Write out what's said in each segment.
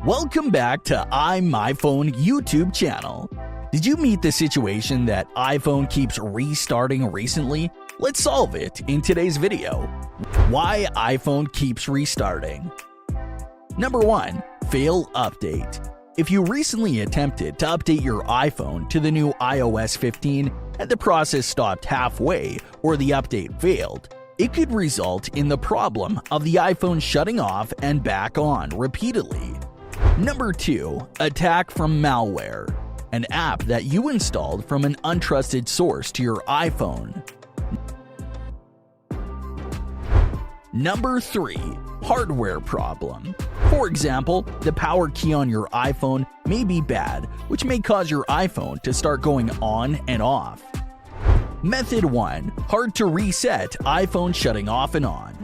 Welcome back to iMyFone YouTube channel. Did you meet the situation that iPhone keeps restarting recently? Let's solve it in today's video. Why iPhone keeps restarting. Number 1. Fail update. If you recently attempted to update your iPhone to the new iOS 15 and the process stopped halfway or the update failed, it could result in the problem of the iPhone shutting off and back on repeatedly. Number 2. Attack from malware. An app that you installed from an untrusted source to your iPhone. Number 3. Hardware problem. For example, the power key on your iPhone may be bad, which may cause your iPhone to start going on and off. Method 1. Hard to reset iPhone shutting off and on.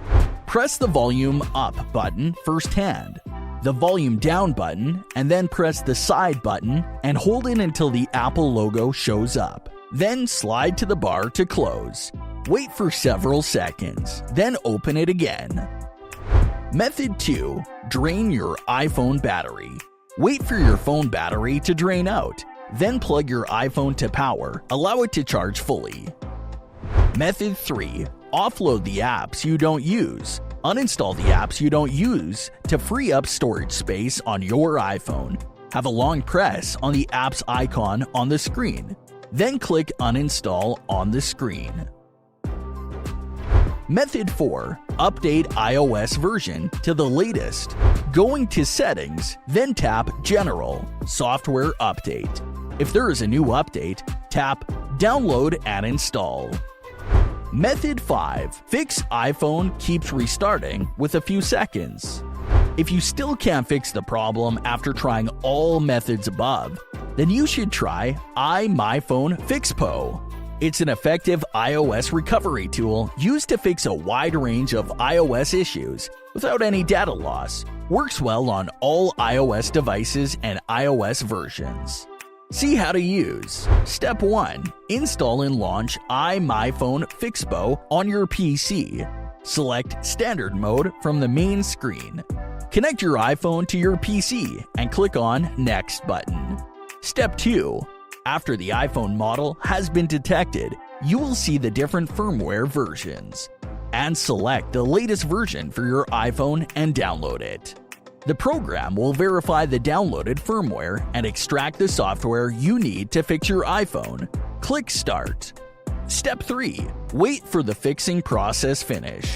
Press the volume up button first hand, the volume down button, and then press the side button and hold it until the Apple logo shows up. Then slide to the bar to close. Wait for several seconds, then open it again. Method 2. Drain your iPhone battery. Wait for your phone battery to drain out. Then plug your iPhone to power, allow it to charge fully. Method 3. Offload the apps you don't use. Uninstall the apps you don't use to free up storage space on your iPhone. Have a long press on the app's icon on the screen. Then click Uninstall on the screen. Method 4. Update iOS version to the latest. Going to Settings, then tap General, Software Update. If there is a new update, tap Download and Install. Method 5. Fix iPhone keeps restarting with a few seconds. If you still can't fix the problem after trying all methods above, then you should try iMyFone-Fixppo. It's an effective iOS recovery tool used to fix a wide range of iOS issues without any data loss. Works well on all iOS devices and iOS versions. See how to use. Step 1. Install and launch iMyFone-Fixppo on your PC. Select Standard Mode from the main screen. Connect your iPhone to your PC and click on Next button. Step 2. After the iPhone model has been detected, you will see the different firmware versions, and select the latest version for your iPhone and download it. The program will verify the downloaded firmware and extract the software you need to fix your iPhone. Click Start. Step 3. Wait for the fixing process finish.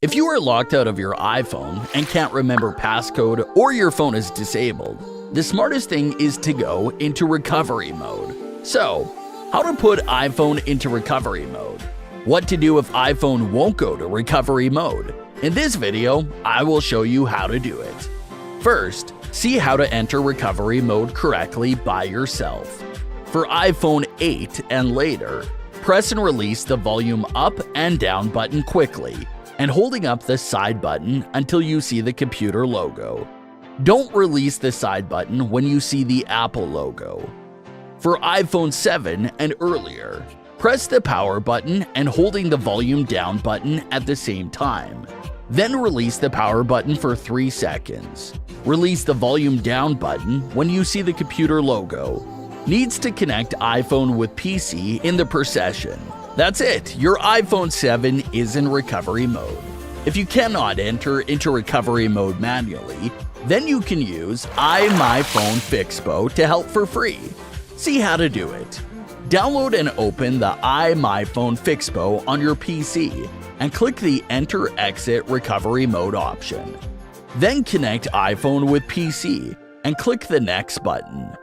If you are locked out of your iPhone and can't remember passcode or your phone is disabled, the smartest thing is to go into recovery mode. So, how to put iPhone into recovery mode? What to do if iPhone won't go to recovery mode? In this video, I will show you how to do it. First, see how to enter recovery mode correctly by yourself. For iPhone 8 and later, press and release the volume up and down button quickly, and holding up the side button until you see the computer logo. Don't release the side button when you see the Apple logo. For iPhone 7 and earlier, press the power button and holding the volume down button at the same time. Then release the power button for 3 seconds. Release the volume down button when you see the computer logo. Needs to connect iPhone with PC in the procession. That's it, your iPhone 7 is in recovery mode. If you cannot enter into recovery mode manually, then you can use iMyFone-Fixppo to help for free. See how to do it. Download and open the iMyFone-Fixppo on your PC and click the Enter/Exit Recovery Mode option. Then connect iPhone with PC and click the Next button.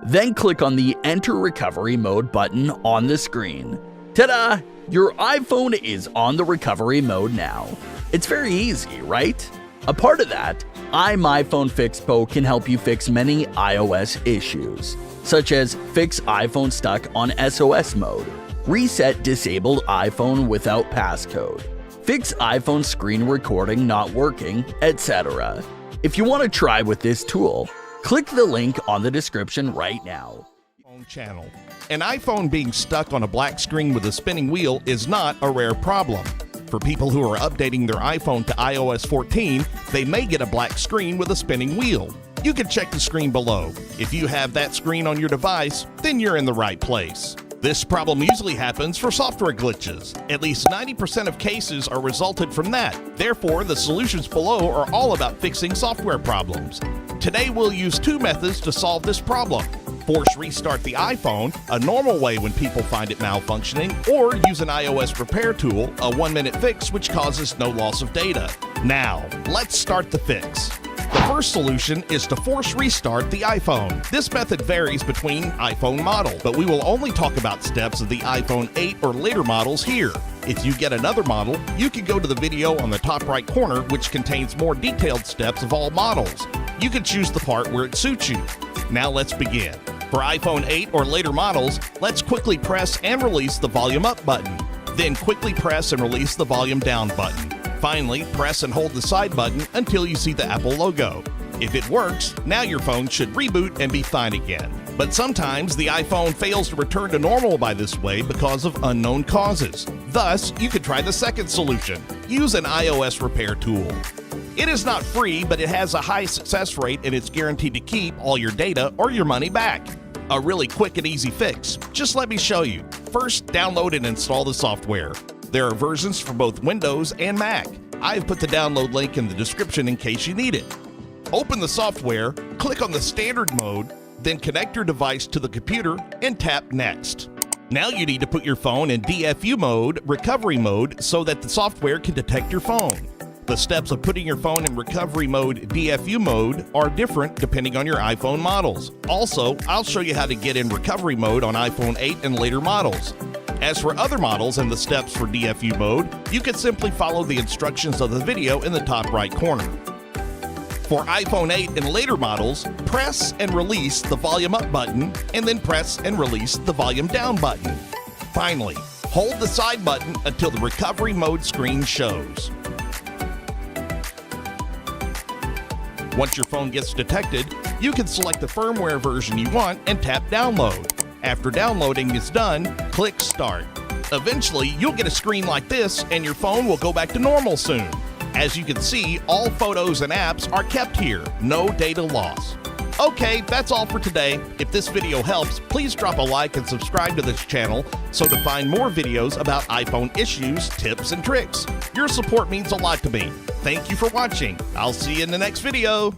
Then click on the Enter Recovery Mode button on the screen. Ta-da! Your iPhone is on the recovery mode now. It's very easy, right? A part of that, iMyFone-Fixppo can help you fix many iOS issues, such as fix iPhone stuck on SOS mode, reset disabled iPhone without passcode, fix iPhone screen recording not working, etc. If you want to try with this tool, click the link on the description right now. Channel. An iPhone being stuck on a black screen with a spinning wheel is not a rare problem. For people who are updating their iPhone to iOS 14, they may get a black screen with a spinning wheel. You can check the screen below. If you have that screen on your device, then you're in the right place. This problem usually happens for software glitches. At least 90% of cases are resulted from that. Therefore, the solutions below are all about fixing software problems. Today, we'll use two methods to solve this problem. Force restart the iPhone, a normal way when people find it malfunctioning, or use an iOS repair tool, a 1-minute fix which causes no loss of data. Now, let's start the fix. The first solution is to force restart the iPhone. This method varies between iPhone model, but we will only talk about steps of the iPhone 8 or later models here. If you get another model, you can go to the video on the top right corner, which contains more detailed steps of all models. You can choose the part where it suits you. Now let's begin. For iPhone 8 or later models, let's quickly press and release the volume up button. Then quickly press and release the volume down button. Finally, press and hold the side button until you see the Apple logo. If it works, now your phone should reboot and be fine again. But sometimes the iPhone fails to return to normal by this way because of unknown causes. Thus, you could try the second solution. Use an iOS repair tool. It is not free, but it has a high success rate and it's guaranteed to keep all your data or your money back. A really quick and easy fix. Just let me show you. First, download and install the software. There are versions for both Windows and Mac. I've put the download link in the description in case you need it. Open the software, click on the standard mode, then connect your device to the computer and tap Next. Now you need to put your phone in DFU mode, recovery mode, so that the software can detect your phone. The steps of putting your phone in recovery mode, DFU mode, are different depending on your iPhone models. Also, I'll show you how to get in recovery mode on iPhone 8 and later models. As for other models and the steps for DFU mode, you can simply follow the instructions of the video in the top right corner. For iPhone 8 and later models, press and release the volume up button, and then press and release the volume down button. Finally, hold the side button until the recovery mode screen shows. Once your phone gets detected, you can select the firmware version you want and tap Download. After downloading is done, click Start. Eventually, you'll get a screen like this and your phone will go back to normal soon. As you can see, all photos and apps are kept here, no data loss. Okay, that's all for today. If this video helps, please drop a like and subscribe to this channel so to find more videos about iPhone issues, tips, and tricks. Your support means a lot to me. Thank you for watching. I'll see you in the next video.